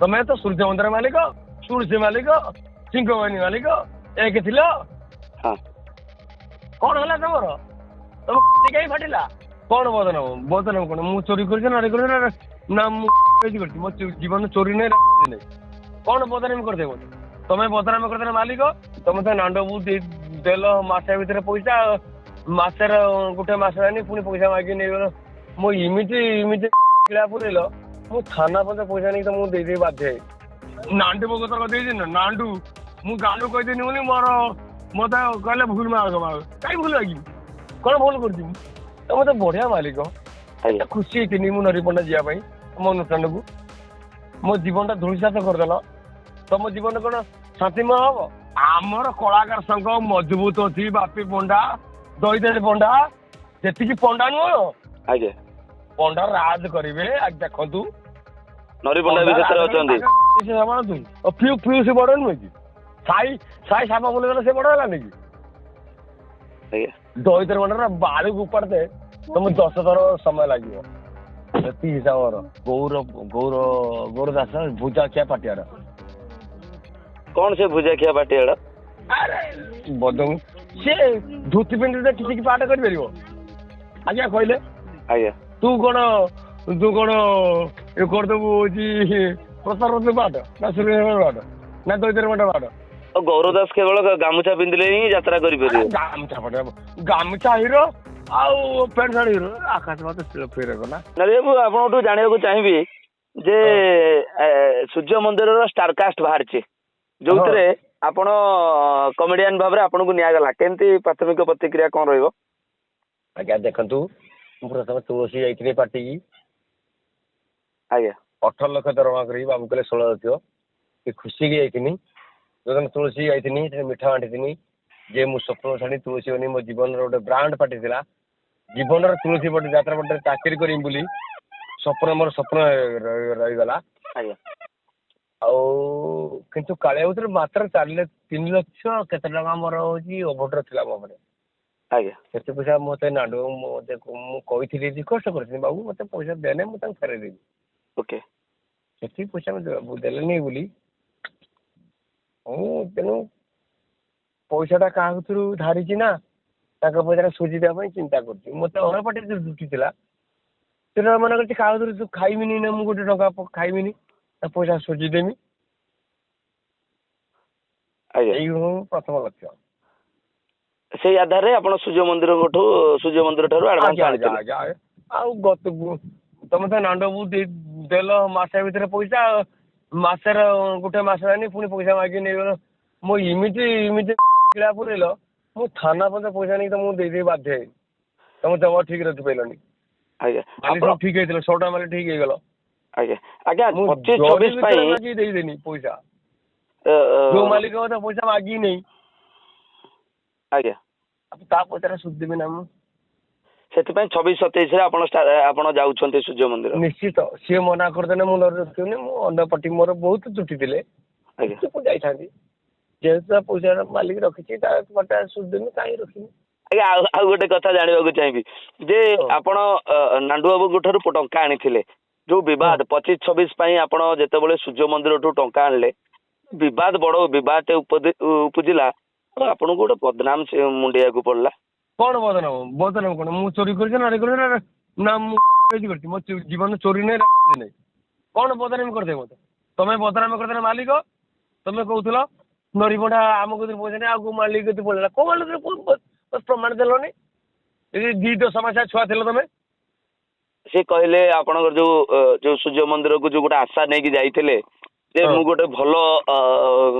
ତମେ ତ ସୂର୍ଯ୍ୟ ମନ୍ଦିର ମାଲିକ, ତୁଳସୀ ମାଲିକ, ସିଂହବାହିନୀ ମାଲିକ ଏକ ଥିଲ। କଣ ହେଲା ତମର? ତମ କାହିଁ ଫାଟିଲା? କଣ ବଦନାମ? ବଦନାମ କଣ? ମୁଁ ଚୋରି କରିଛି ନାରୀ କରିଛି ନା ମୁଁ କରିଛି? ମୋ ଜୀବନ ଚୋରି ନାହିଁ ନାହିଁ। କଣ ବଦନାମ କରିଦେ ମତେ? ତମେ ବଦନାମ କରିଦେଲେ ମାଲିକ। ତମେ ତ ନାଣ୍ଡକୁ ଦେଲ ମାସେ ଭିତରେ ପଇସା, ମାସର ଗୋଟେ ମାସ ହେଲାନି ପୁଣି ପଇସା ମାଗି ନେଇଗଲ। ମୁଁ ଏମିତି କିଳା ପୁରେଇଲ, ମୁଁ ଥାନା ପର୍ଯ୍ୟନ୍ତ ପଇସା ନେଇକି ତମକୁ ଦେଇଦେଇ ବାଧ୍ୟ ହେଇ। ନାଣ୍ଡୁ ମୋ କଥା ଦେଇଛି ନା ନାଣ୍ଡୁ ମୁଁ ଗାଲୁ କହିଦେନି ବୋଲି ମତେ କହିଲେ ଭୁଲ ମାଗ କାଇଁ ଭୁଲ ମାଗିବି? କଣ ଭୁଲ କରିଛି ମୁଁ? ତମେ ତ ବଢିଆ ମାଲିକ। ଏତେ ଖୁସି ହେଇଥିଲି ମୁଁ ନରିପଣ୍ଡା ଯିବା ପାଇଁ ତମ ଅନୁଷ୍ଠାନକୁ। ମୋ ଜୀବନଟା ଧୂଳିସାତ କରିଦେଲ। ତମ ଜୀବନ କଣ ଶାନ୍ତିମୟ ହବ? ଆମର କଳାକାର ସଂଘ ମଜବୁତ ଅଛି। ବାପି ପଣ୍ଡା, ଦଇଦାରୀ ପଣ୍ଡା, ଯେତିକି ପଣ୍ଡା ନୁହଁ ଆଜ୍ଞା ପଣ୍ଡା ରାଜ କରିବେ। ଦେଖନ୍ତୁ ନରିପଣ୍ଡା ବି ସେଥିରେ ଅଛନ୍ତି। ସେ ବଡ ନୁହେଁ କି? ସାଇ ସାପ ବୁଲିଗଲେ ସେ ବଡ ହେଲାନି କି? ଦଇଦାରୀ ପଣ୍ଡା ବାଳୁକୁ ଉପାଡିତେ ତମକୁ 10 ଥର ସମୟ ଲାଗିବ। ସେତିକି ହିସାବର ଗୌର ଦାସ ଭୁଜାଖିଆ ପାଟିଆର। କଣ ସେ ଭୁଜାଖିଆ ପାଟିଆଡ? ବଦଉ ସେ ଧୋତି ପିନ୍ଧିତେ କିଛି ପାଠ କରିପାରିବ? ଆଜ୍ଞା କହିଲେ ତୁ କଣ ଏ କରିଦେବୁ ହଉଛି ପ୍ରସାର ପାଠ ନା ସୁର ପାଠ ନା ଦଇଦାରୀ ପାଠ ପାଠ? ଗୌର ଦାସ କେବଳ ଗାମୁଛା ପିନ୍ଧିଲେ ହିଁ ଯାତ୍ରା କରିପାରିବେ। ଗାମୁଛା ହିରୋ ଆଉ ପ୍ୟାଣ୍ଟ ସାର୍ଟ ହିରୋ ଆକାଶ ମତେ ଫେରେଗଲା। ମୁଁ ଆପଣଙ୍କଠୁ ଜାଣିବାକୁ ଚାହିଁବି ଯେ ସୂର୍ଯ୍ୟ ମନ୍ଦିରର ଷ୍ଟାରକାଷ୍ଟ ବାହାରିଛି ଯୋଉଥିରେ ଆପଣ କମେଡିଆନ ଭାବରେ ଆପଣଙ୍କୁ ନିଆଗଲା। କେମିତି ପ୍ରାଥମିକ ପ୍ରତିକ୍ରିୟା କଣ ରହିବ? ଆଜ୍ଞା ଦେଖନ୍ତୁ ମୁଁ ପ୍ରଥମେ ତୁଳସୀ ଯାଇଥିଲି ପାର୍ଟିକି। ଆଜ୍ଞା 18 ଲକ୍ଷ ଦରମା କରିକି ବାବୁ କହିଲେ 16 ଲକ୍ଷ। ସେ ଖୁସିକି ଯାଇଥିନି। ଯୋଉଦିନ ତୁଳସୀ ଯାଇଥିନି ସେଠି ମିଠା ବାଣ୍ଟିଥିନି। ଯେ ମୁଁ ସ୍ୱପ୍ନ ଛାଡି ତୁଳସୀ ବନି ମୋ ଜୀବନର ଗୋଟେ ବ୍ରାଣ୍ଡ ପାର୍ଟି ଥିଲା। ଜୀବନର ତୁଳସୀ ପଟେ ଯାତ୍ରା ପଟେ ଚାକିରି କରିବି ବୋଲି ମୋର ସ୍ୱପ୍ନ ରହିଗଲା। ଆଉ କିନ୍ତୁ କାଳିଆ ଭିତରେ ମାତ୍ର 3 ଲକ୍ଷ କେତେ ଟଙ୍କା ମୋର ହଉଛି ଓଭରଡ୍ର ଥିଲା ମୋ ଘରେ। ସେତେ ପଇସା ମତେ ନାଣ୍ଡୁ ମୁଁ କହିଥିଲି ରିକ୍ୱେଷ୍ଟ କରିଥିଲି ବାବୁ ମତେ ପଇସା ଦେଲେ ମୁଁ ତାଙ୍କୁ ଫେରେଇ ଦେବି। ସେତିକି ପଇସା ଦେଲେନି ବୋଲି ତେଣୁ ପଇସାଟା କାହା ଭିତରୁ ଧାରିଛି ନା ତାଙ୍କ ପଇସାଟା ସୁଝି ଦେବା ପାଇଁ ଚିନ୍ତା କରୁଛି। ମତେ ଅଣ ପାଟିରେ ଯୋଉ ଜୁଟିଥିଲା ସେଟା ମନେ କରିଛି କାହା ଭିତରୁ ଖାଇବିନି ନା ମୁଁ ଗୋଟେ ଟଙ୍କା ଖାଇବିନି ତା ପଇସା ସୁଝିଦେମି। ଏଇ ପ୍ରଥମ ଲକ୍ଷ୍ୟ। ସେଇ ଆଧାରରେ ଆପଣ ସୂର୍ଯ୍ୟ ମନ୍ଦିର ଠାରୁ ଆଡଭାନ୍ସ ଆଣିଥିଲେ। ଆଉ ତମେ ତ ନାଣ୍ଡକୁ ଦେଲ ମାସେ ଭିତରେ ପଇସା, ମାସର ଗୋଟେ ମାସ ହେଲାନି ପୁଣି ପଇସା ମାଗି ନେଇଗଲ। ମୁଁ ଏମିତି କିଳା ପୁରେଇଲ, ମୁଁ ଥାନା ପର୍ଯ୍ୟନ୍ତ ପଇସା ନେଇକି ତମକୁ ଦେଇଦେଇ ବାଧ୍ୟ ହେଇ। ତମେ ଜମା ଠିକ ରଖିପାରିଲନି। ମାଲି ସବୁ ଠିକ ହେଇଥିଲା, 100 ଟଙ୍କା ମାଲି ଠିକ ହେଇଗଲ। ମୁଁ 25-26 ପାଇଁ ମାଗି ଦେଇଦେନି ପଇସା। ଯୋଉ ମାଲିକ କଥା ପଇସା ମାଗି ନେଇ ତା ପଇସାଟା ସୁଝିଦେବି ନା ମୁଁ। ସେଥିପାଇଁ 26-27 ଆପଣ ଯାଉଛନ୍ତି ସୂର୍ଯ୍ୟ ମନ୍ଦିର? ନିଶ୍ଚିତ। ସିଏ ମନା କରିଦେଲେ ମୁଁ ରଖିବିନି। ମୁଁ ଅନ୍ୟ ପାର୍ଟି ମୋର ବହୁତ ଚୁଟି ଥିଲେ ମୁଁ ଯାଇଥାନ୍ତି। ଯେହେତୁ ତା ପଇସା ମାଲିକ ରଖିଛି ତା ପଟା ସୁଝିଦେବି, କାହିଁ ରଖିବି। ଆଜ୍ଞା ଆଉ ଗୋଟେ କଥା ଜାଣିବାକୁ ଚାହିଁବି ଯେ ଆପଣ ନାଣ୍ଡୁ ବାବୁଙ୍କ ଠାରୁ ଟଙ୍କା ଆଣିଥିଲେ ଯୋଉ ବିବାଦ 25-26 ପାଇଁ ଆପଣ ଯେତେବେଳେ ସୂର୍ଯ୍ୟ ମନ୍ଦିରଠୁ ଟଙ୍କା ଆଣିଲେ ବିବାଦ ବଡ ବିବାଦ ଉପୁଜିଲା ଆପଣଙ୍କୁ ଗୋଟେ ବଦନାମ ମୁଣ୍ଡିବାକୁ ପଡିଲା। କଣ ବଦନାମ କଣ? ମୁଁ ଚୋରି କରିଛି ନାରୀ କରିଛି ନା ମୁଁ କରିଛି? ମୋ ଜୀବନ ଚୋରି ନାହିଁ ନାହିଁ। କଣ ବଦନାମ କରିଦେ ମତେ? ତମେ ବଦନାମ କରିଦେଲେ ମାଲିକ। ତମେ କହୁଥିଲ ନରିପଣ୍ଡା ଆମ କତିରେ ପଇସା ନାହିଁ ଆଉ କୋଉ ମାଲିକ କତିରେ ପଳେଇଲା। କୋଉ ମାଲିକ ପ୍ରମାଣ ଦେଲନି? ଦିଟା ସମସ୍ୟା ଛୁଆ ଥିଲ ତମେ। ସେ କହିଲେ ଆପଣଙ୍କର ଯୋଉ ସୂର୍ଯ୍ୟ ମନ୍ଦିରକୁ ଯୋଉ ଗୋଟେ ଆଶା ନେଇକି ଯାଇଥିଲେ ଯେ ମୁଁ ଗୋଟେ ଭଲ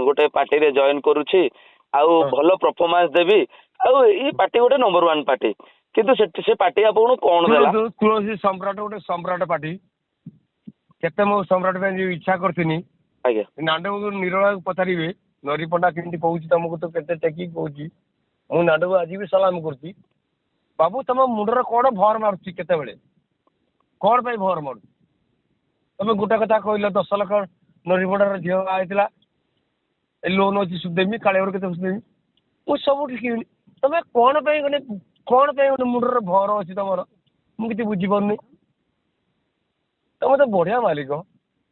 ଗୋଟେ ପାର୍ଟିରେ ଜଏନ କରୁଛି ଆଉ ଭଲ ପରଫରମାନ୍ସ ଦେବି ଆଉ ଏଇ ପାର୍ଟି ଗୋଟେ ନମ୍ବର 1 ପାର୍ଟି, କିନ୍ତୁ ସେ ପାର୍ଟି ଆପଣଙ୍କୁ କଣ ଦେଲା? ତୁଳସୀ ସମ୍ରାଟ ଗୋଟେ ସମ୍ରାଟ ପାର୍ଟି। କେତେ ମୁଁ ସମ୍ରାଟ ପାଇଁ ଇଚ୍ଛା କରିଥିନି। ନାଣ୍ଡକୁ ନିରଳାକୁ ପଚାରିବେ ନରିପଣ୍ଡା କେମିତି କହୁଛି ତମକୁ ତ କେତେ ଟେକିକି କହୁଛି। ମୁଁ ନାଣ୍ଡକୁ ଆଜି ବି ସଲାମ କରୁଛି। ବାବୁ ତମ ମୁଣ୍ଡରେ କଣ ଭର ମାରୁଛି? କେତେବେଳେ କଣ ପାଇଁ ଭର ମାରୁଛି? ତମେ ଗୋଟେ କଥା କହିଲ 10 ଲକ୍ଷ ନରିପଣ୍ଡାର ଝିଅ ବାହା ହେଇଥିଲା, ଏ ଲୋନ ଅଛି ସୁଝିଦେମି, କାଳିଆରୁ କେତେ ସୁଝିଦେମି, ମୁଁ ସବୁ ଠିକିବିନି। ତମେ କଣ ପାଇଁ ଗୋଟେ ମୁଣ୍ଡରେ ଭର ଅଛି ତମର? ମୁଁ କିଛି ବୁଝିପାରୁନି। ତମେ ତ ବଢିଆ ମାଲିକ।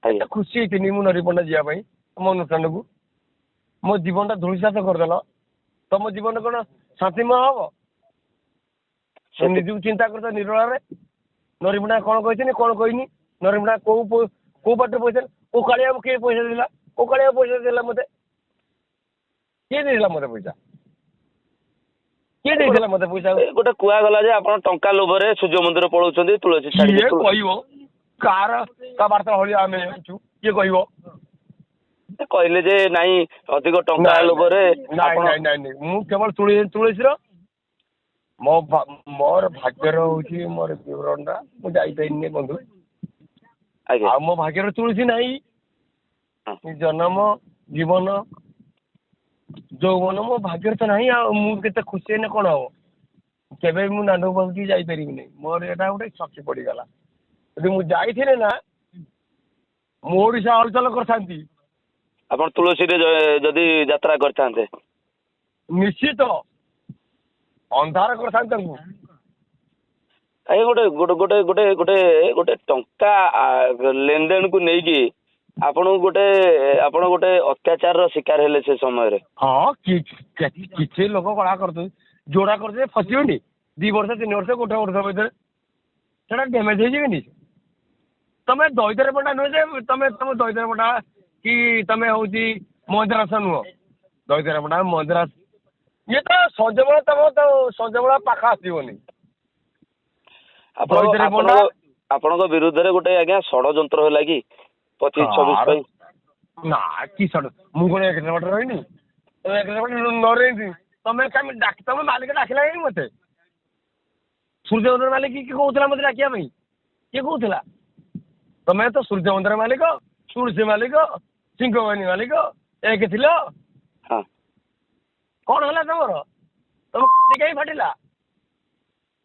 ଏତେ ଖୁସି ହେଇଥିଲି ମୁଁ ନରିପଣ୍ଡା ଯିବା ପାଇଁ ତମ ଅନୁଷ୍ଠାନକୁ। ମୋ ଜୀବନଟା ଧୂଳିସାତ କରିଦେଲ। ତମ ଜୀବନ କଣ ଶାନ୍ତିମୟ ହବ? ନିଜକୁ ଚିନ୍ତା କରୁଛ ନିରୋଳାରେ। ନରିପଣ୍ଡା କଣ କହିଛନ୍ତି କଣ କହିନି? ନରିପଣ୍ଡା କୋଉ ବାଟରେ ପଇସା, କୋଉ କାଳିଆକୁ କିଏ ପଇସା ଦେଲା? କୋଉ କାଳିଆ ପଇସା ଦେଲା ମତେ? କିଏ ଦେଇଥିଲା ମତେ ପଇସା? କିଏ ଦେଇଥିଲା ମତେ ପଇସା? ଗୋଟେ କୁହାଗଲା ଯେ ଆପଣ ଟଙ୍କା ଲୋଭରେ ସୂର୍ଯ୍ୟ ମନ୍ଦିର ପଳଉଛନ୍ତି, ତୁଳସୀ କିଏ ଛାଡିକି। କହିବ? କାହାର ତା ବାର୍ତ୍ତା ଭଳିଆ ଆମେ ଅଛୁ? କିଏ କହିବ? କହିଲେ ଯେ ନାଇଁ ଅଧିକ ଟଙ୍କା ଲୋଭରେ ନାଇଁ ମୁଁ କେବଳ ତୁଳସୀର ମୋର ଭାଗ୍ୟର ହଉଛି ମୋର ବିବରଣଟା ମୁଁ ଯାଇପାରିନି ବନ୍ଧୁ। ଆଜ୍ଞା ଆଉ ମୋ ଭାଗ୍ୟର ତୁଳସୀ ନାହିଁ। ଜନ୍ମ ଜୀବନ ଯୌବନ ମୋ ଭାଗ୍ୟରେ ତ ନାହିଁ। ଆଉ ମୁଁ କେତେ ଖୁସି ହେଲେ କଣ ହବ? କେବେ ମୁଁ ଦାଣ୍ଡକୁ ପାଖକୁ ଯାଇପାରିବିନି। ମୋର ଏଇଟା ଗୋଟେ ଶକ୍ତି ପଡ଼ିଗଲା। ଯଦି ମୁଁ ଯାଇଥିଲି ନା ମୁଁ ଓଡ଼ିଶା ହଲଚଲ କରିଥାନ୍ତି। ଆପଣ ତୁଳସୀରେ ଯଦି ଯାତ୍ରା କରିଥାନ୍ତେ ନିଶ୍ଚିତ ଅନ୍ଧାର କରିଥାନ୍ତି ତାଙ୍କୁ। ଆଜ୍ଞା ଗୋଟେ ଗୋଟେ ଗୋଟେ ଗୋଟେ ଗୋଟେ ଗୋଟେ ଟଙ୍କା ଲେନଦେଣକୁ ନେଇକି ଆପଣ ଗୋଟେ ଅତ୍ୟାଚାରର ଶିକାର ହେଲେ ସେ ସମୟରେ। ହଁ କିଛି ଲୋକ କଳା କରୁଛନ୍ତି, ଯୋଡା କରୁଛନ୍ତି ଫସିବେନି। 2 ବର୍ଷ 3 ବର୍ଷ 1 ବର୍ଷ ଭିତରେ ସେଟା ଡ୍ୟାମେଜ ହେଇଯିବେନି। ତମେ ଦଇତାରେ ପଣ୍ଡା ନୁହେଁ ଯେ ତମେ ଦଇତାରେ ପଣ୍ଡା କି ତମେ ହଉଛି ମନ୍ଦିରାସ ନୁହଁ। ଦଇତାରେ ପଣ୍ଡା ମନ୍ଦିରାସ ଇଏ ତ ସଞ୍ଜବେଳ ସଞ୍ଜବେଳ ପାଖ ଆସିବନି। ଆପଣଙ୍କ ବିରୁଦ୍ଧରେ ଗୋଟେ ଆଜ୍ଞା ଷଡଯନ୍ତ୍ର ହେଲା କି 25-26 ପାଇଁ? ନା କି ମୁଁ କଣ 1 କିଲୋମିଟର ରହିନି? 1 କିଲୋମିଟର ନ ରହିନି ତମେ ମାଲିକ ଡାକିଲା କାହିଁକି ମତେ? ସୂର୍ଯ୍ୟ ମନ୍ଦିର ମାଲିକ କିଏ କହୁଥିଲା ମତେ ଡାକିବା ପାଇଁ? କିଏ କହୁଥିଲା? ତମେ ତ ସୂର୍ଯ୍ୟ ମନ୍ଦିର ମାଲିକ, ତୁଳସୀ ମାଲିକ, ସିଂହବାହିନୀ ମାଲିକ ଏକ ଥିଲ। କଣ ହେଲା ତମର? ତମ କାହିଁ ଫାଟିଲା?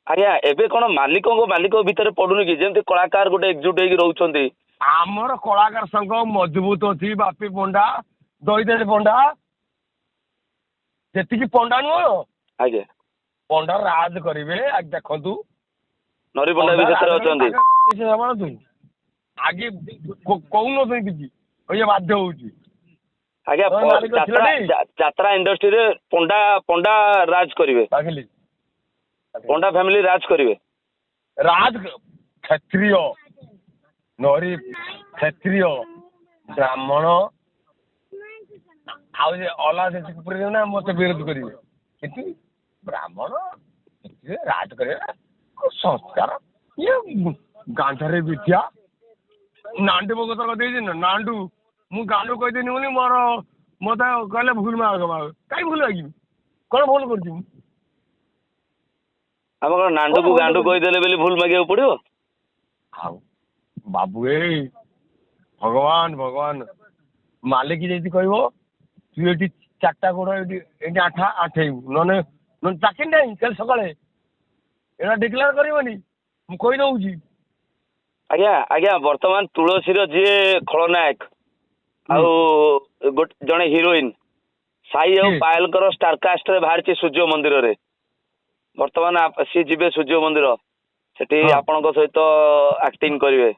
ଆଜ୍ଞା ଏବେ କଣ ମାଲିକ ଭିତରେ ପଡୁନି କି? ଯେମିତି କଳାକାର ଗୋଟେ ଏକଜୁଟ ହେଇକି ରହୁଛନ୍ତି। ଆମର କଳାକାର ସଂଘ ମଜବୁତ ଅଛି। ବାପି ପଣ୍ଡା, ଦଇତାରୀ ପଣ୍ଡା, ଯେତିକି ପଣ୍ଡା ନୁହଁ ଆଜ୍ଞା ପଣ୍ଡା ରାଜ କରିବେ। ଦେଖନ୍ତୁ ନରିପଣ୍ଡା ବି ସେଥିରେ ଅଛନ୍ତି। ଆଗେ କହୁନଥିଲି କିଛି ବାଧ୍ୟ ହଉଛି। ଆଜ୍ଞା ଯାତ୍ରା ଇଣ୍ଡଷ୍ଟ୍ରିରେ ପଣ୍ଡା ରାଜ କରିବେ। ପଣ୍ଡା ଫ୍ୟାମିଲି ରାଜ କରିବେ। କ୍ଷତ୍ରିୟ କ୍ଷତ୍ରିୟ ବ୍ରାହ୍ମଣ ଆଉ ନା ମତେ ବିରୋଧ କରିବେ। କିନ୍ତୁ ବ୍ରାହ୍ମଣ ରାଜ କରିବେ ସଂସ୍କାର ଇଏ ଗାନ୍ଧାରୀ ବିଦ୍ୟା। ନାଣ୍ଡୁ ମୋ କଥା କହିଦେଇଛି ନା ନାଣ୍ଡୁ ମୁଁ ଗାଣ୍ଡୁ କହିଦେନି ବୋଲି ମତେ କହିଲେ ଭୁଲ ମାଗ କାହିଁ ଭୁଲ ମାଗିବି? କଣ ଭୁଲ କରୁଛି ମୁଁ? ଆମେ କଣ ନାଣ୍ଡୁକୁ ଗାଣ୍ଡୁ କହିଦେଲେ ବୋଲି ଭୁଲ ମାଗିବାକୁ ପଡିବ? ଆଉ ବାବୁ ଭଗବାନ ମାଲିକ ଯଦି କହିବ ତୁ ଏଠି 4ଟା ଗୋଡ଼ ଏଠି ଆଠେଇବୁ ନହେଲେ ଚାକିରି ନାହିଁ କାଲି ସକାଳେ ଏଇଟା ଡିକ୍ଲେୟାର କରିବନି। ମୁଁ କହିଦଉଛି। ଆଜ୍ଞା ବର୍ତ୍ତମାନ ତୁଳସୀର ଯିଏ ଖଳନାୟକ ଆଉ ଜଣେ ହିରୋଇନ ସାଇ ଆଉ ପାୟଲଙ୍କର ଷ୍ଟାରକାଷ୍ଟରେ ବାହାରିଛି ସୂର୍ଯ୍ୟ ମନ୍ଦିରରେ। ବର୍ତ୍ତମାନ ସିଏ ଯିବେ ସୂର୍ଯ୍ୟ ମନ୍ଦିର, ସେଠି ଆପଣଙ୍କ ସହିତ ଆକ୍ଟିଂ କରିବେ।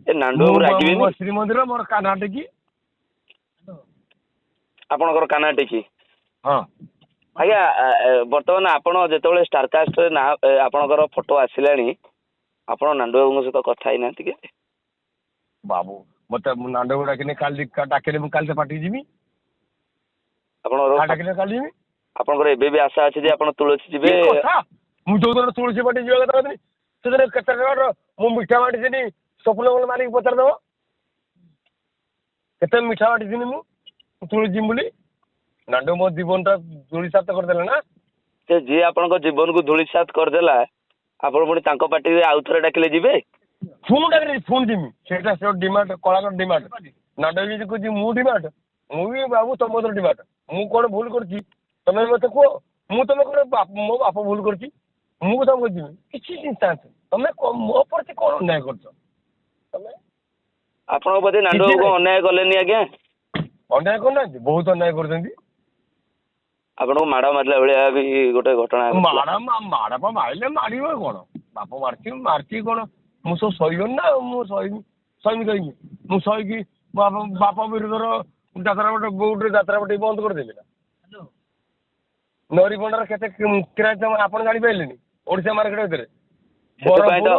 ଏ ନାଣ୍ଡୁ ବାବୁ ରାଗିବେନି? ଶ୍ରୀମନ୍ଦିର ମୋର କାନା ଟେକି ଆପଣଙ୍କର କାନା ଟେକି। ଆଜ୍ଞା ବର୍ତ୍ତମାନ ଆପଣ ଯେତେବେଳେ ଷ୍ଟାରକାଷ୍ଟରେ ଆପଣଙ୍କର ଫଟୋ ଆସିଲାଣି, ଆପଣ ନାଣ୍ଡୁ ବାବୁଙ୍କ ସହିତ କଥା ହେଇନାହାନ୍ତି କି? ବାବୁ ମତେ ନାଣ୍ଡୁ ବାବୁ ଡାକିଲେ ଡାକିଲେ ମୁଁ କାଲି ତ ପାଟିକି ଯିବି। ଆପଣଙ୍କର ଏବେ ବି ଆଶା ଅଛି ଯେ ଆପଣ ତୁଳସୀ ଯିବେ? ମୁଁ ଯୋଉଦିନ ତୁଳସୀ ପାଟି ଯିବା କଥା କହିଥିଲି ସେଦିନ କେତେ ଟଙ୍କାର ମୁଁ ମିଠା ବାଣ୍ଟିଥିଲି। ସ୍ୱପ୍ନ ମାଲିକ ପଚାରିଦବ କେତେ ମିଠା ବାଣ୍ଟିଥିଲି ମୁଁ ତୁଳସୀ ଯିବି ବୋଲି। ନାଣ୍ଡୁ ମୋ ଜୀବନଟା ଧୂଳିସାତ କରିଦେଲେ ନା। ସେ ଯିଏ ଆପଣଙ୍କ ଜୀବନକୁ ଧୂଳିସାତ କରିଦେଲା ଆପଣ ପୁଣି ତାଙ୍କ ପାର୍ଟିରେ ଆଉ ଥରେ ଡାକିଲେ ଯିବେ? ପୁଣି ଯିବି। ସେଇଟା ଡିମାଣ୍ଡ, କଳାକାର ଡିମାଣ୍ଡ। ନାଣ୍ଡୁ ଯଦି କହୁଛି ମୁଁ ଡିମାଣ୍ଡ, ମୁଁ ବି ବାବୁ ତମ ଡିମାଣ୍ଡ। ମୁଁ କଣ ଭୁଲ କରୁଛି ତମେ ମତେ କୁହ? ମୁଁ ତମେ କଣ ମୋ ବାପ ଭୁଲ କରୁଛି? ମୁଁ ତମକୁ ଯିବି କିଛି ଚିନ୍ତା ଅଛି? ତମେ ମୋ ପ୍ରତି କଣ ଅନ୍ୟାୟ କରୁଛ? ତମେ ଆପଣଙ୍କ ପ୍ରତି ନାଣ୍ଡୁ ବାବୁ କଣ ଅନ୍ୟାୟ କଲେନି ଆଜ୍ଞା? ଅନ୍ୟାୟ କରୁନାହାନ୍ତି, ବହୁତ ଅନ୍ୟାୟ କରୁଛନ୍ତି। ଆପଣଙ୍କୁ ମାଡ଼ ମାରିଲା ଭଳିଆ ବି ଗୋଟେ ଘଟଣା। ମାଡ଼ ମାରିଲେ ମାରିବ କଣ? ବାପ ମାରିଛି କଣ ମୁଁ ସବୁ ସହିବନି ନା? ମୁଁ ସହିମି କହିକି ମୁଁ ସହିକି ବାପ ବିରୁଦ୍ଧର ଯାତ୍ରା ଗୋଟେ ଯାତ୍ରା ଗୋଟେ ବନ୍ଦ କରିଦେବି ନା। ନରିପଣ୍ଡାର କେତେ କିରାୟ ଆପଣ ଜାଣିପାରିଲେନି ଓଡ଼ିଶା ମାର୍କେଟ ଭିତରେ ବରହମପୁର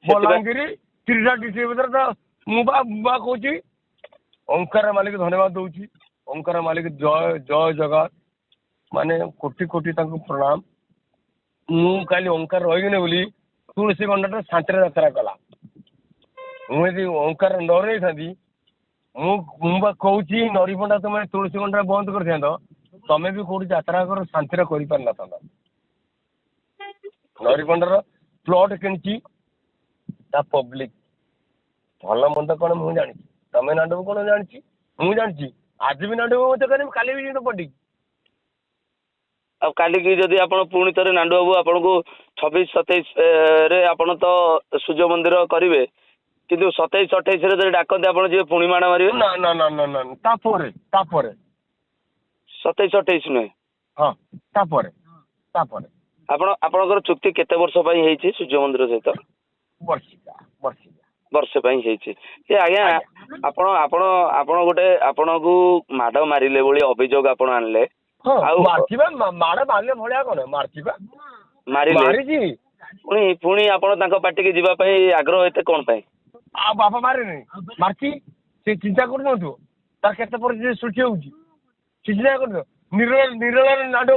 ବଲାଙ୍ଗୀର 30ଟା ଡିଷ୍ଟ୍ରିକ୍ଟ ଭିତରେ ତ ମୁଁ ବା କହୁଛି ଓଙ୍କାର ମାଲିକ ଧନ୍ୟବାଦ ଦଉଛି। ଓଙ୍କାର ମାଲିକ ଜୟ ଜଗନ୍ନାଥ ମାନେ କୋଟି କୋଟି ତାଙ୍କୁ ପ୍ରଣାମ। ମୁଁ କାଲି ଓଙ୍କାର ରହିବିନି ବୋଲି ତୁଳସୀ ଗଣ୍ଡାଟା ଶାନ୍ତିରେ ଯାତ୍ରା କଲା। ମୁଁ ଯଦି ଓଙ୍କାର ନ ରହିଥାନ୍ତି ମୁଁ ବା କହୁଛି ନରିପଣ୍ଡା ତମେ ତୁଳସୀ ଗଣ୍ଡା ବନ୍ଦ କରିଥାନ୍ତ ତମେ ବି କୋଉଠି ଯାତ୍ରା କର ଶାନ୍ତିରେ କରିପାରିନଥାନ୍ତ। ନରିପଣ୍ଡାର ପ୍ଲଟ କିଣିଛି ତା ପବ୍ଲିକ ଭଲ ମନ୍ଦ କଣ ମୁଁ ଜାଣିଛି ତମେ ନାଣ୍ଡବ କଣ ଜାଣିଛି ମୁଁ ଜାଣିଛି ଆଜି ବି ନାଣ୍ଡବ ମତେ କରିବି କାଲି ବି ପଟିକି। ଆଉ କାଲିକି ଯଦି ଆପଣ ପୁଣି ଥରେ ନାଣ୍ଡୁ ବାବୁ ଆପଣଙ୍କୁ 26-27ରେ ଆପଣ ତ ସୂର୍ଯ୍ୟ ମନ୍ଦିର କରିବେ କିନ୍ତୁ 27-28ରେ ଯଦି ଡାକନ୍ତି ଆପଣ ଯିବେ ପୁଣି ମାଡ଼ ମାରିବେ? ନା ନା ନା ନା ନା ତାପରେ 27-28 ନୁହେଁ ହଁ ତାପରେ ଆପଣଙ୍କର ଚୁକ୍ତି କେତେ ବର୍ଷ ପାଇଁ ହେଇଛି ସୂର୍ଯ୍ୟ ମନ୍ଦିର ସହିତ? ବର୍ଷେ ପାଇଁ ହେଇଛି। ଯେ ଆଜ୍ଞା ଆପଣ ଗୋଟେ ଆପଣଙ୍କୁ ମାଡ଼ ମାରିଲେ ଭଳି ଅଭିଯୋଗ ଆପଣ ଆଣିଲେ ଆଉ ମାଡ଼ ମାରିଲେ ଭଳିଆ କଣ ମାରିଲେ ପୁଣି ଆପଣ ତାଙ୍କ ପାଟିକି ଯିବା ପାଇଁ ଆଗ୍ରହ ଏତେ କଣ ପାଇଁ? ଆଉ ବାପା ମାରିନି ମାରିଛି ସେ ଚିନ୍ତା କରୁନଥିବ ତାର କେତେ ପରିସ୍ଥିତି ସୃଷ୍ଟି ହଉଛି ସେ ଚିନ୍ତା କରୁଥିବ। ନିରଳ ନାଣ୍ଡ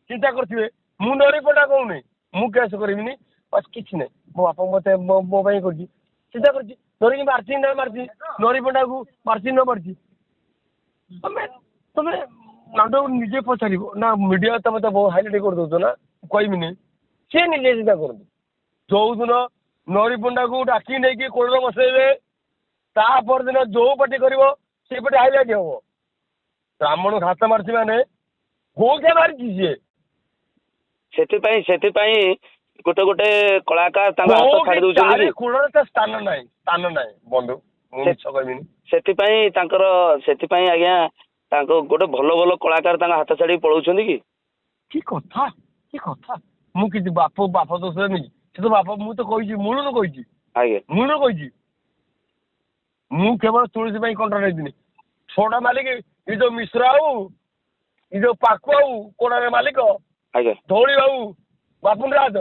ଚିନ୍ତା କରୁଥିବେ ମୁଁ ନରିପଣ୍ଡା କହୁନି ମୁଁ କେସ୍ କରିବିନି ବାସ୍ କିଛି ନାହିଁ ମୋ ବାପା ମତେ ମୋ ପାଇଁ କରିଛି ଚିନ୍ତା କରିଛି ଧରିକି ମାରିଛି ନା ମାରିଛି ନରିପଣ୍ଡାକୁ ମାରିଛି ନ ମାରିଛି ତମେ ନାଣ୍ଡକୁ ନିଜେ ପଚାରିବ ନା ମିଡ଼ିଆ ତମେ ତ ବହୁତ ହାଇଲାଇଟ୍ କରିଦେଉଛ ନା କହିବିନି ସିଏ ନିଜେ ଚିନ୍ତା କରନ୍ତୁ। ଯୋଉଦିନ ନରିପଣ୍ଡାକୁ ଡାକି ନେଇକି କୋଳରେ ବସେଇବେ ତା ପରଦିନ ଯୋଉ ପାର୍ଟି କରିବ ସେଇ ପଟେ ହାଇଲାଇଟ୍ ହବ। ବ୍ରାହ୍ମଣକୁ ହାତ ମାରିଛି ମାନେ କୋଉଠି ମାରିଛି ସିଏ ସେଥିପାଇଁ ଗୋଟେ କଳାକାର ତାଙ୍କ ହାତ ଛାଡି ଦଉଛନ୍ତି କୂଳରେ ତ ସ୍ଥାନ ନାହିଁ ବନ୍ଧୁ ମୁଁ ମିଛ କହିବିନି। ସେଥିପାଇଁ ଆଜ୍ଞା ତାଙ୍କ ଗୋଟେ ଭଲ କଳାକାର ତାଙ୍କ ହାତ ଛାଡିକି ପଳଉଛନ୍ତି କି କଥା ମୁଁ କିଛି ବାପ ଦୋଷ ନେଇକି ସେ ତ ବାପ ମୁଁ ତ କହିଛି ମୂଳରୁ କହିଛି ଆଜ୍ଞା ମୂଳରୁ କହିଛି ମୁଁ କେବଳ ତୁଳସୀ ପାଇଁ କଣ୍ଟ୍ରାକ୍ଟ ହେଇଥିଲି। 6ଟା ମାଲିକ ଏ ଯୋଉ ମିଶ୍ର ଆଉ ଏ ଯୋଉ ପାକୁ ଆଉ କୋଣାରେ ମାଲିକ ଆଜ୍ଞା ଧଉଳି ବାବୁ ବାପୁନ ରାଜ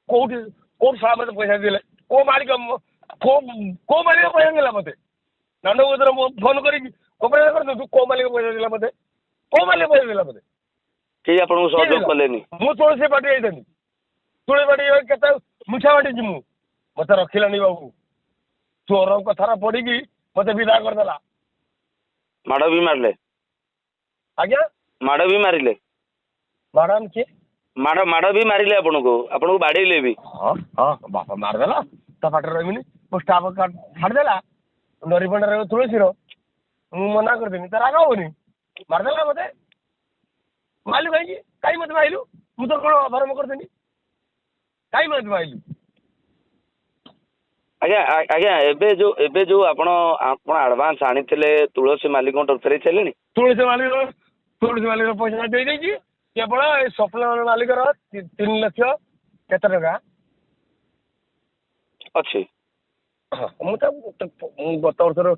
କୋଉଠି ସାରା ମତେ ପଇସା ଦେଲେ କୋଉ ମାଲିକ ପଇସା ଦେଲା ମତେ ନାଣ୍ଡ ଫୋନ କରିକି କୋଉ ମାଲିକ ପଇସା ଦେଲା ମତେ କେହି ଆପଣଙ୍କୁ ସହଯୋଗ କଲେନି? ମୁଁ ତୁଳସୀ ପାଟି ଯାଇଥାନ୍ତି ତୁଳସୀ ପାଟି କେତେ ମିଠା ବାଟିଛି ମୁଁ ମତେ ରଖିଲାନି ବାବୁ ଚୋର କଥାରେ ପଡିକି ମତେ ବିଦା କରିଦେଲା। ମାଡ଼ ବି ମାରିଲେ? ଆଜ୍ଞା ମାଡ଼ ବି ମାରିଲେ? ମ୍ୟାଡ଼ାମ କିଏ ମାଡ଼ ବି ମାରିଲେ ଆପଣଙ୍କୁ ବାଡେଇଲେ ବି? ହଁ ବାପା ମାରିଦେଲା ତା ପାଟିରେ ରହିବିନି ମୋ ଷ୍ଟାଫ ଛାଡ଼ିଦେଲା ନରିପଣ୍ଡାରେ ତୁଳସୀର ମୁଁ ମନା କରିଦେବି ତା ରାଗ ହବନି ମାରିଦେଲା ମତେ ମାଇଲୁ କାହିଁକି କାହିଁ ମତେ ମାଇଲୁ ମୁଁ ତ କଣ ଅଭରମ କରିଦେଲି କାହିଁ ମତେ ମାଇଲୁ? ଆଜ୍ଞା ଏବେ ଯୋଉ ଆପଣ ଆଡଭାନ୍ସ ଆଣିଥିଲେ ତୁଳସୀ ମାଲିକଙ୍କଠୁ ଫେରେଇ ସାରିଲେଣି? ତୁଳସୀ ମାଲିକ ପଇସା ଦେଇଦେଇଛି କେବଳ ଏ ସ୍ୱପ୍ନ ମାଲିକର 3 ଲକ୍ଷ କେତେ ଟଙ୍କା ଅଛି। ମୁଁ ଗତ ବର୍ଷର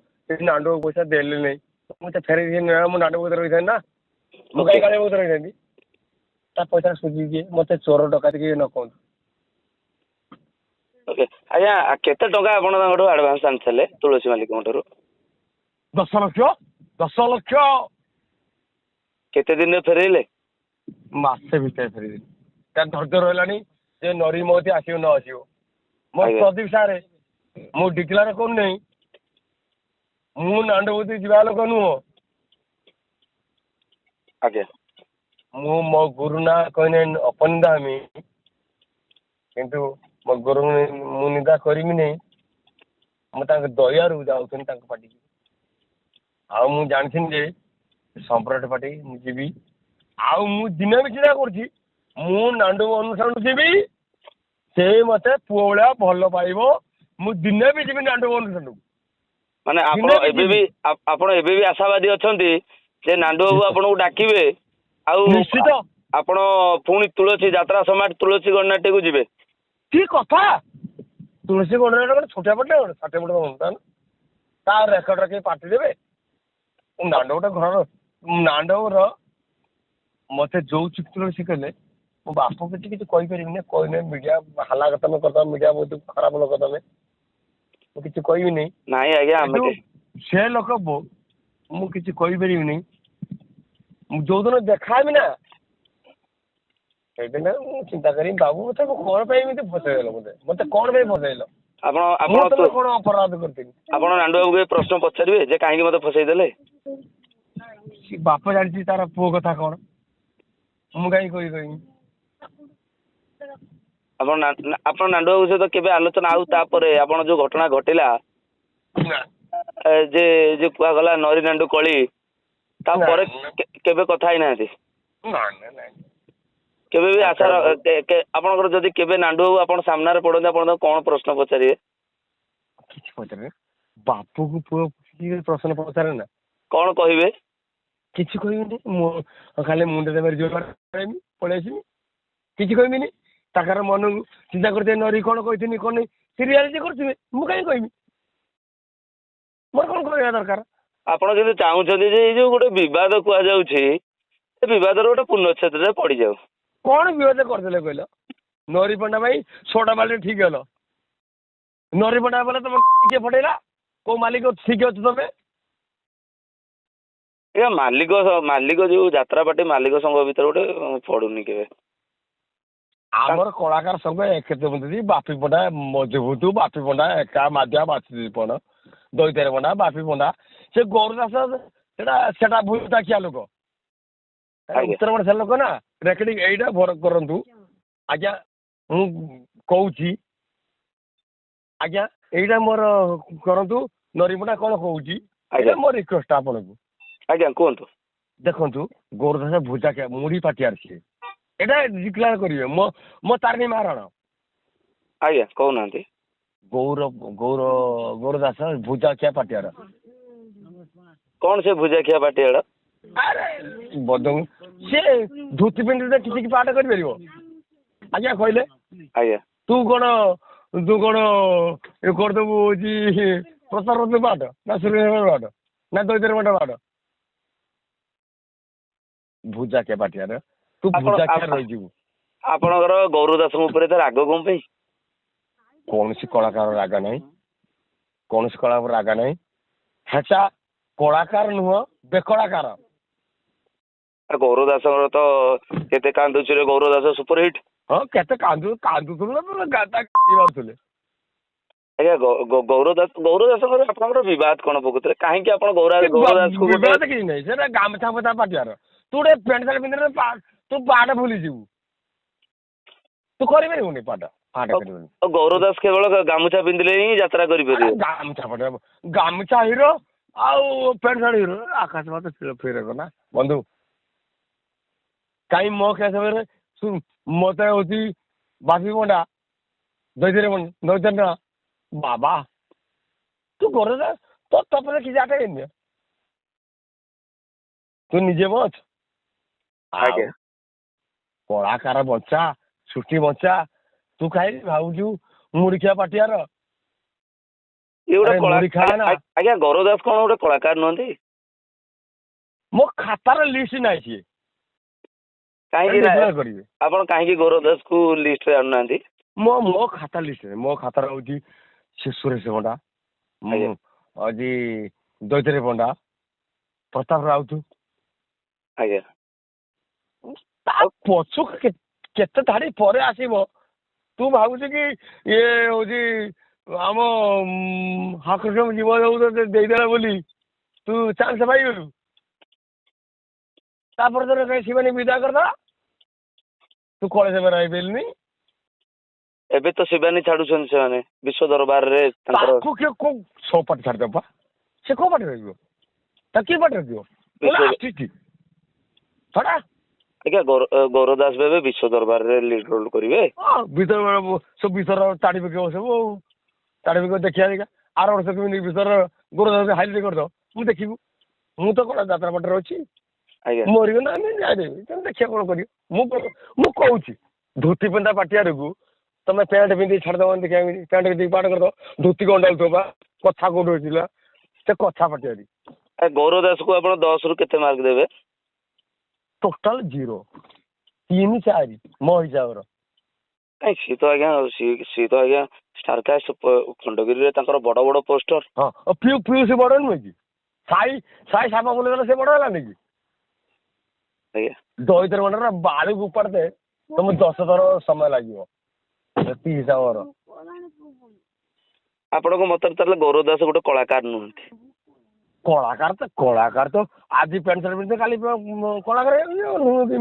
ନାଣ୍ଡକୁ ପଇସା ଦେଲି ନାହିଁ ମୁଁ ତ ଫେରେଇ ମୁଁ ନାଣ୍ଡ ଭିତରେ ରହିଥାନ୍ତି ନା ମୁଁ କାହିଁ କାଳିଆ ଭିତରେ ରହିଥାନ୍ତି ତା ପଇସା ସୁଝି ଦିଏ ମତେ ଚୋର ଡକାତି କିଏ ନ କୁହନ୍ତୁ। ଓକେ ଆଜ୍ଞା କେତେ ଟଙ୍କା ଆପଣ ତାଙ୍କଠୁ ଆଡଭାନ୍ସ ଆଣିଥିଲେ ତୁଳସୀ ମାଲିକଙ୍କ ଠାରୁ? 10 ଲକ୍ଷ। କେତେ ଦିନରେ ଫେରେଇଲେ? ମାସେ ଭିତରେ ଫେରେଇଦେଲି ତା ଧୈର୍ଯ୍ୟ ରହିଲାନି ଯେ ନରିମତି ଆସିବ ନ ଆସିବ ମୋ ପ୍ରଦୀପ ସାରେ ମୁଁ ଡିକ୍ଲାର କରୁନାହିଁ ମୁଁ ନାଣ୍ଡବତୀ ଯିବା ଲୋକ ନୁହଁ। ଆଜ୍ଞା ମୁଁ ମୋ ଗୁରୁ ନାଁ କହିଲେ ଅପନିନ୍ଦା ହେମି କିନ୍ତୁ ମୋ ଗୁରୁ ମୁଁ ନିନ୍ଦା କରିବି ନାହିଁ। ମୁଁ ତାଙ୍କ ଦୟାରୁ ଯାଉଥିଲି ତାଙ୍କ ପାଟିକି ଆଉ ମୁଁ ଜାଣିଥିଲି ଯେ ସମ୍ପ୍ରଦାୟ ପାଟି ମୁଁ ଯିବି ଆଉ ମୁଁ ଦିନେ ବି ଚିନ୍ତା କରୁଛି ମୁଁ ନାଣ୍ଡୁ ଅନୁସରଣ ଯିବି ସେ ମତେ ପୁଅ ଭଳିଆ ଭଲ ପାଇବ ମୁଁ ଦିନେ ବି ଯିବି ନାଣ୍ଡୁ ଅନୁସରଣକୁ। ମାନେ ଆପଣ ଏବେ ବି ଆଶାବାଦୀ ଅଛନ୍ତି ଯେ ନାଣ୍ଡୁ ବାବୁ ଆପଣଙ୍କୁ ଡାକିବେ ଆଉ ନିଶ୍ଚିତ ଆପଣ ପୁଣି ତୁଳସୀ ଯାତ୍ରା ସମାଜ ତୁଳସୀ ଗଣନାଟ୍ୟକୁ ଯିବେ? କି କଥା ତୁଳସୀ ଗଣ୍ଡରେ ଗୋଟେ ଛୋଟିଆ ପଟେ ଗୋଟେ ଷାଠିଏ ପଟ ହୁଅନ୍ତା ନା ତା ରେକର୍ଡରେ କେହି ପାଟି ଦେବେ। ନାଣ୍ଡ ଗୋଟେ ଘରର ନାଣ୍ଡର ମତେ ଯୋଉ ଚିତ୍ର ଶିଖେଇଲେ ମୋ ବାପା କିଛି କହିପାରିବିନି କହିଲେ ମିଡ଼ିଆ ହାଲା ତମେ କରିଦବ ମିଡ଼ିଆ ବହୁତ ଖରାପ ଲୋକ ତମେ ମୁଁ କିଛି କହିବିନି। ନାଇଁ ଆଜ୍ଞା ଆମେ ସେ ଲୋକ ମୁଁ କିଛି କହିପାରିବିନି। ମୁଁ ଯୋଉଦିନ ଦେଖାହେବି ନା ସେଇଦିନ ମୁଁ ଚିନ୍ତା କରିବି ବାବୁ ମତେ କଣ ପାଇଁ ଏମିତି ଫସେଇଦେଲ ମତେ କଣ ପାଇଁ ଫସେଇଲ ମୁଁ ତମେ କଣ ଅପରାଧ କରିଥିଲି। ଆପଣ ନାଣ୍ଡୁ ବାବୁକୁ ଏ ପ୍ରଶ୍ନ ପଚାରିବେ ଯେ କାହିଁକି ମତେ ଫସେଇ ଦେଲେ। ବାପ ଜାଣିଛି ତାର ପୁଅ କଥା କଣ ମୁଁ କାହିଁକି କହିବି। ଆପଣ ନାଣ୍ଡୁ ବାବୁ ସହିତ କେବେ ଆଲୋଚନା ଆଉ ତାପରେ ଆପଣ ଯୋଉ ଘଟଣା ଘଟିଲା ଯେ କୁହାଗଲା ନରୀ ନାଣ୍ଡୁ କଳି ତାପରେ କେବେ କଥା ହେଇନାହାନ୍ତି। କେବେ ବି ଆଶାର ଆପଣଙ୍କର ଯଦି କେବେ ନାଣ୍ଡୁ ବାବୁ ଆପଣ ସାମ୍ନାରେ ପଡନ୍ତି ଆପଣ ତାଙ୍କୁ କଣ ପ୍ରଶ୍ନ ପଚାରିବେ। କିଛି ପଚାରେ ବାପକୁ ପୁଅ ପ୍ରଶ୍ନ ପଚାରେ ନା କଣ କହିବେ କିଛି କହିବିନି। ମୁଁ ଖାଲି ମୁଣ୍ଡରେ ମାରି ପଳେଇ ଆସିବି କିଛି କହିବିନି। ତାଙ୍କର ମନକୁ ଚିନ୍ତା କରିଥିବେ ନରୀ କଣ କହିଥିଲି କଣ ନାହିଁ ସେ ରିଆଲିଟି କରୁଥିବେ ମୁଁ କାହିଁକି କହିବି ମୋର କଣ କହିବା ଦରକାର। ଆପଣ କିନ୍ତୁ ଚାହୁଁଛନ୍ତି ଯେ ଏଇ ଯୋଉ ଗୋଟେ ବିବାଦ କୁହାଯାଉଛି ସେ ବିବାଦର ଗୋଟେ ପୂର୍ଣ୍ଣଚ୍ଛେଦରେ ପଡିଯାଉ। କଣ ବିବାଦ କରିଦେଲେ କହିଲ ନରୀ ପଣ୍ଡା ଭାଇ ଛୋଟା ବାଳିରେ ଠିକ ହେଲ ନରୀ ପଣ୍ଡା ବୋଲେ ତମେ କିଏ ପଠେଇଲା କୋଉ ମାଲିକ ଠିକ ଅଛି ତମେ ଆଜ୍ଞା ମାଲିକ ଯୋଉ ଯାତ୍ରା ପାର୍ଟି ମାଲିକ ସଂଘ ଭିତରେ ଗୋଟେ ପଡୁନି କେବେ। ଆମର କଳାକାର ସଂଘ କେତେ ବାପି ପଣ୍ଡା ମଜବୁତ ବାପି ପଣ୍ଡା ଏକା ମାଧିଆ ବାଛି ପଣ୍ଡା ଦଇତାରେ ପଣ୍ଡା ବାପି ପଣ୍ଡା ସେ ଗରୁଦାସ ସେଟା ଭୁଟାଖିଆ ଲୋକ ଉତ୍ତର ଓଡ଼ିଶା ଲୋକ ନା ରେକର୍ଡିଂ ଏଇଟା ଭରକ କରନ୍ତୁ ଆଜ୍ଞା ମୁଁ କହୁଛି ଆଜ୍ଞା ଏଇଟା ମୋର କରନ୍ତୁ ନରୀପଣ୍ଡା କଣ କହୁଛି ଏଇଟା ମୋ ରିକ୍ୱେଷ୍ଟ ଆପଣଙ୍କୁ। ଆଜ୍ଞା କୁହନ୍ତୁ। ଦେଖନ୍ତୁ ଗରୁଦାସ ଭୁଜାଖିଆ ମୁଢି ପାଟିଆର ସିଏ ଏଇଟା ଡିକ୍ଲାର କରିବେ ମୋ ତାରିଣୀ ମହାରଣ। ଆଜ୍ଞା କହୁନାହାନ୍ତି। ଗୌରଦାସ ଭୁଜାଖିଆ ପାଟିଆର କଣ ସେ ଭୁଜାଖିଆ ପାଟିଆର ଆରେ ସେ ଧୋତି ପିନ୍ଧିଲେ କିଛି ପାଠ କରିପାରିବ ଆଜ୍ଞା କହିଲେ ଆଜ୍ଞା ତୁ କଣ କରିଦେବୁ ହଉଛି ପ୍ରଚାର ପାଠ ନା ସୁରେନ୍ଦ୍ର ପାଠ ନା ଦୈତରେ ପାଠ ଭୁଜାଖିଆ ପାଟିଆର ତୁ ଭୁଜାଖିଆ ରହିଯିବୁ। ଆପଣଙ୍କର ଗୌରଦାସଙ୍କ ଉପରେ ତ ରାଗ କଣ ପାଇଁ? କୌଣସି କଳାକାର ରାଗ ନାହିଁ କୌଣସି କଳାକାର ରାଗ ନାହିଁ ହେଟା କଳାକାର ନୁହଁ ବେକଳାକାର। ଗୌରଦାସଙ୍କର ତ କେତେ କାନ୍ଦୁଛି ରେ ଗୌରଦାସ ସୁପରହିଟ୍। ହଁ କେତେ କାନ୍ଦୁଥିଲେ ମାରୁଥିଲେ। ଆଜ୍ଞା ଗୌରଦାସଙ୍କର ଆପଣଙ୍କର ବିବାଦ କଣ ପ୍ରକୃତରେ କାହିଁକି ଆପଣ ଗୌରଦାସକୁ ବିବାଦ କିଛି ନାହିଁ ସେଟା ଗାମଛା ଫତା ପାଟିଆର ତୁ ଗୋଟେ ପ୍ୟାଣ୍ଟ ସାର୍ଟ ପିନ୍ଧିଲେ ତୁ ପାଠ ଭୁଲିଯିବୁ ତୁ କରିପାରିବୁନି ପାଠ କରିବୁନି। ଗୌରଦାସ କେବଳ ଗାମୁଛା ପିନ୍ଧିଲେ ହିଁ ଯାତ୍ରା କରିପାରିବେ। ଗାମୁଛା ହିରୋ ଆଉ ପ୍ୟାଣ୍ଟ ସାର୍ଟ ହିରୋ ଆକାଶ ମାତ ଫେର ନା ବନ୍ଧୁ କାହିଁ ମୋ କେସରେ ମତେ ହଉଛି ବାପି ପଣ୍ଡା ଦୈତରେ ବାବା ତୁ ଘରେ ତୋପରେ କିଛି ଆଟେ ହେଇନି ତୁ ନିଜେ ବଞ୍ଚ କଳାକାର ବଞ୍ଚା ଛୁଟି ବଞ୍ଚା ତୁ ଖାଇ ଭାବୁଛୁ ମୁଡ଼ିଖିଆ ପାଟିଆର ଆଜ୍ଞା ଗୌରଦାସ କଣ ଗୋଟେ କଳାକାର ନୁହନ୍ତି? ମୋ ଖାତାର ଲିଷ୍ଟ ନାହିଁ ସିଏ କାହିଁକି କରିବେ ଆପଣ କାହିଁକି ଗୌରଦାସକୁ ଲିଷ୍ଟରେ ଆଣୁନାହାନ୍ତି? ମୋ ଖାତା ଲିଷ୍ଟରେ ମୋ ଖାତାରେ ହଉଛି ସେ ସୁରେଶ ପଣ୍ଡା ଆଜି ଦୈତରେ ପଣ୍ଡା ପ୍ରତାପ ରାଉତ ଆଜ୍ଞା ତା ପଛକୁ କେତେ ଧାଡି ପରେ ଆସିବ ତୁ ଭାବୁଛୁ କି ଇଏ ହଉଛି ଆମ ହାକୃଷ୍ଣ ଜୀବ ଦେଇଦେଲା ବୋଲି ତୁ ଚାନ୍ସ ପାଇଗଲୁ ତାପରେ ତୋର ଶିବାନୀ ବିଦା କରିଦେଲା ତୁ କଳେ ସେମାନେ ରହିପାରିଲୁନି। ଏବେ ତ ଶିବାନୀ ଛାଡୁଛନ୍ତି ସେମାନେ ବିଶ୍ୱ ଦରବାରରେ ସବୁ ପାଟି ଛାଡ଼ିଦେବ ସେ କୋଉ ପାଟି ରହିବ ତା କି ପାଟି ରଖିବ ଛଡ଼ା ଆଜ୍ଞା ଗୌରଦାସ ଏବେ ବିଶ୍ୱ ଦରବାରରେ ଲିଡ୍ ରୋଲ୍ କରିବେ। ସବୁ ବିଶ୍ୱର ତାଡ଼ି ପକେଇବ ସବୁ ଆଉ ତାଡ଼ି ପକେଇବ ଦେଖିବା ଦେଖିଆ ଆର ବର୍ଷ କେମିତି ବିଶ୍ୱର ଗୌରଦାସ ହାଇଲାଇଟ୍ କରିଦେବ ମୁଁ ଦେଖିବୁ ମୁଁ ତ କଣ ଯାତ୍ରା ପାଟରେ ଅଛି ମରିବ ନା ଆମେ ଯାଇଦେବି ତେଣୁ ଦେଖିବା କଣ କରିବ ମୁଁ କହୁଛି ଧୋତି ପିନ୍ଧା ପାଟିଆରକୁ ତମେ ପ୍ୟାଣ୍ଟ ପିନ୍ଧି ଛାଡ଼ିଦେବ ଦେଖିବା ପ୍ୟାଣ୍ଟ ପିନ୍ଧିକି ପାଠ କରିଦବ ଧୋତି ଗଣ୍ଡାଉଥିବ ବା କଥା କୋଉଠି ହୋଇଥିଲା ସେ କଥା ପଟିଆରି ଗୌରବ ଦାସକୁ ଆପଣ 10 ରୁ କେତେ ମାର୍କ ଦେବେ? ଟୋଟାଲ 0 3 4 ମୋ ହିସାବର। କାଇଁ ସିଏ ତ ଆଜ୍ଞା ଷ୍ଟାରକାଷ୍ଟ ଖଣ୍ଡଗିରିରେ ତାଙ୍କର ବଡ ବଡ ପୋଷ୍ଟର। ହଁ ପିଉ ସେ ବଡ ନୁହେଁ କି ସାଇ ସାପ ବୁଲିଗଲେ ସେ ବଡ ହେଲାନି କି? ଆଜ୍ଞା ଦଇତରେ ଗଣ୍ଡରେ ବାଳିକୁ ଉପାଡିଦେ ତମକୁ 10 ଥର ସମୟ ଲାଗିବ ସେତିକି ହିସାବର। ଆପଣଙ୍କ ମତରେ ତାହେଲେ ଗୌରବ ଦାସ ଗୋଟେ କଳାକାର ନୁହନ୍ତି? କଳାକାର ତ ଆଜି ପ୍ୟାଣ୍ଟ ସାର୍ଟ ପିନ୍ଧେ କାଲି କଳାକାର ନୁହନ୍ତି।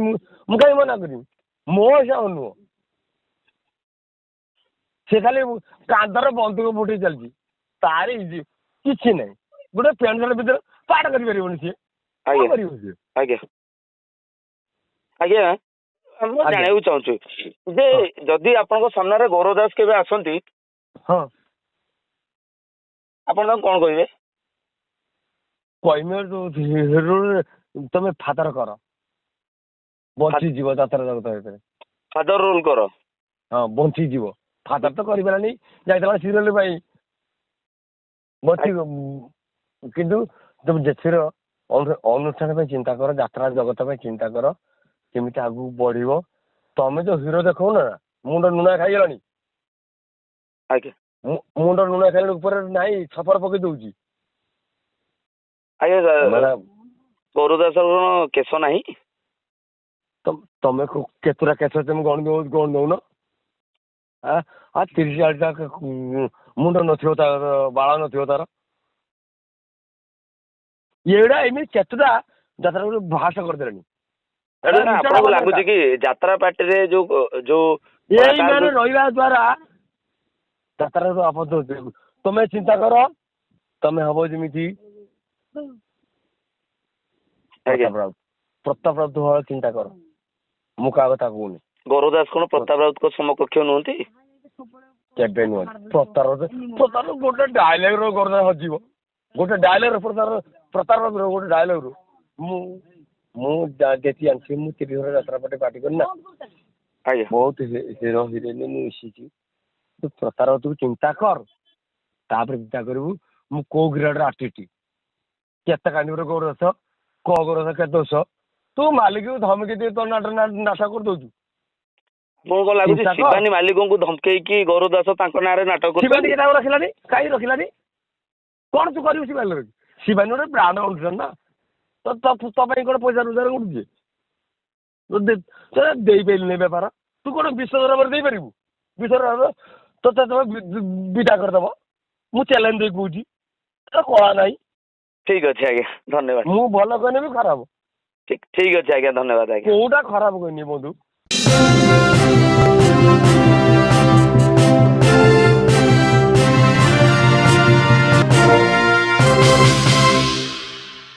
ମୁଁ କାହିଁ ମନା କରିବି ମୋ ହିସାବ ନୁହଁ। ସେ ଖାଲି କାନ୍ଧରେ ବନ୍ଧୁକ ଫୁଟେଇ ଚାଲିଛି ତାରି କିଛି ନାହିଁ। ଗୋଟେ ପ୍ୟାଣ୍ଟ ସାର୍ଟ ଭିତରେ ପାଠ କରିପାରିବନି ସିଏ କଣ କରିବ ସିଏ? ଆଜ୍ଞା ଆଜ୍ଞା ମୁଁ ଜାଣିବାକୁ ଚାହୁଁଛୁ ଯେ ଯଦି ଆପଣଙ୍କ ସାମ୍ନାରେ ଗୌରବ ଦାସ କେବେ ଆସନ୍ତି ହଁ ଆପଣ ତାଙ୍କୁ କଣ କହିବେ? କହିବେ ତମେ ଫାଦର କର ବଞ୍ଚିଯିବ ଯାତ୍ରା ଜଗତ ଭିତରେ। ଫାଦର ରୋଲ କର। ହଁ ବଞ୍ଚିଯିବ। ଫାଦର ତ କରିପାରିଲାନି ଯାଇଥିଲା ସିରିଏଲ ପାଇଁ ବଞ୍ଚିବ କିନ୍ତୁ ତମେ ଯେଥିର ଅନୁଷ୍ଠାନ ପାଇଁ ଚିନ୍ତା କର ଯାତ୍ରା ଜଗତ ପାଇଁ ଚିନ୍ତା କର କେମିତି ଆଗକୁ ବଢିବ। ତମେ ଯୋଉ ହିରୋ ଦେଖଉନ ନା ମୁଣ୍ଡ ଲୁଣା ଖାଇଗଲାଣି। ଆଜ୍ଞା ମୁଣ୍ଡ ଲୁଣା ଖାଇଲା ଉପରେ ନାହିଁ ଛପର ପକେଇ ଦଉଛି। ଆଜ୍ଞା ଗୌରବ ଦାସର କଣ କେଶ ନାହିଁ? ତମେ କେତୁରା କେଶ ତମେ ଗଣି ଦଉନ 30-40ଟା ମୁଣ୍ଡ ନଥିବ ତାର ବାଳ ନଥିବ ତାର। ଏଇଟା ଏମିତି କେତେଟା ଯାତ୍ରା ଭାଷ କରିଦେଲେଣି। ଆପଣଙ୍କୁ ଲାଗୁଛି କି ଯାତ୍ରା ପାର୍ଟିରେ ଯୋଉ ଏଇ ମାନେ ରହିବା ଦ୍ଵାରା ଯାତ୍ରା ଆବଦ୍ଧ ହଉଛି। ତମେ ଚିନ୍ତା କର ତମେ ହବ ଯେମିତି ପ୍ରତାପ ରାଉତ ଭଳିଆ ଚିନ୍ତା କର। ମୁଁ କାହା କଥା କହୁନି। ଗୌରବ ଦାସ କଣ ପ୍ରତାପ ରାଉତଙ୍କ ସମକକ୍ଷ ନୁହନ୍ତି? କେବେ ନୁହଁ। ପ୍ରତାପ ଗୋଟେ ଡାଇଲଗ ଗୌରବ ଦାସ ହଜିବ। ଗୋଟେ ଡାଇଲଗ ପ୍ରତାପ ରାଉତ ଗୋଟେ ଡାଇଲଗ ମୁଁ ଯେତିକି ଜାଣିଛି ମୁଁ 30 ଥର ଯାତ୍ରା ପାର୍ଟି କରିନି ନା ବହୁତ ହିରୋ ହିରୋଇନ ମୁଁ ମିଶିଛି। ତୁ ପ୍ରତାପ ରାଉତକୁ ଚିନ୍ତା କର ତାପରେ ଚିନ୍ତା କରିବୁ ମୁଁ କୋଉ ଗ୍ରେଡର ଆର୍ଟିଷ୍ଟ କେତେ କାନିର ଗୌରବ ଦାସ କଣ ଗୌରବ ଦାସ କେତେ ଦୋଷ ତୁ ମାଲିକକୁ ଧମକି ଦେଇ ତୋ ନାଟକ କରିଦଉଛୁ। ଆପଣଙ୍କୁ କଣ ଲାଗୁଛି ଶିବାନୀ ମାଲିକଙ୍କୁ ଧମକେଇକି ଗୌରବ ଦାସ ତାଙ୍କ ନାଁରେ ନାଟକ ଶିବାନୀ କେତେ ରଖିଲାନି କାହିଁ ରଖିଲାନି କଣ ତୁ କରିବୁ? ଶିବାନୀ ରଖି ଶିବାନୀ ଗୋଟେ ବ୍ରାଣ୍ଡ ଅନୁଷ୍ଠାନ ନା ତୋ ପାଇଁ କଣ ପଇସା ରୋଜଗାର କରୁଛି? ଦେଇପାରିଲୁନି ବେପାର ତୁ କଣ ବିଶ୍ୱ ଦେଇପାରିବୁ? ବିଶ୍ୱ ତୋତେ ତମେ ବିଦା କରିଦବ। ମୁଁ ଚ୍ୟାଲେଞ୍ଜ ଦେଇ କହୁଛି କଳା ନାହିଁ। ଠିକ ଅଛି ଆଜ୍ଞା ଧନ୍ୟବାଦ। ମୁଁ ଭଲ କହିନେବି ଖରାପ ଠିକ ଅଛି ଆଜ୍ଞା ଧନ୍ୟବାଦ ଆଜ୍ଞା। କୋଉଟା ଖରାପ କହିନି ବନ୍ଧୁ।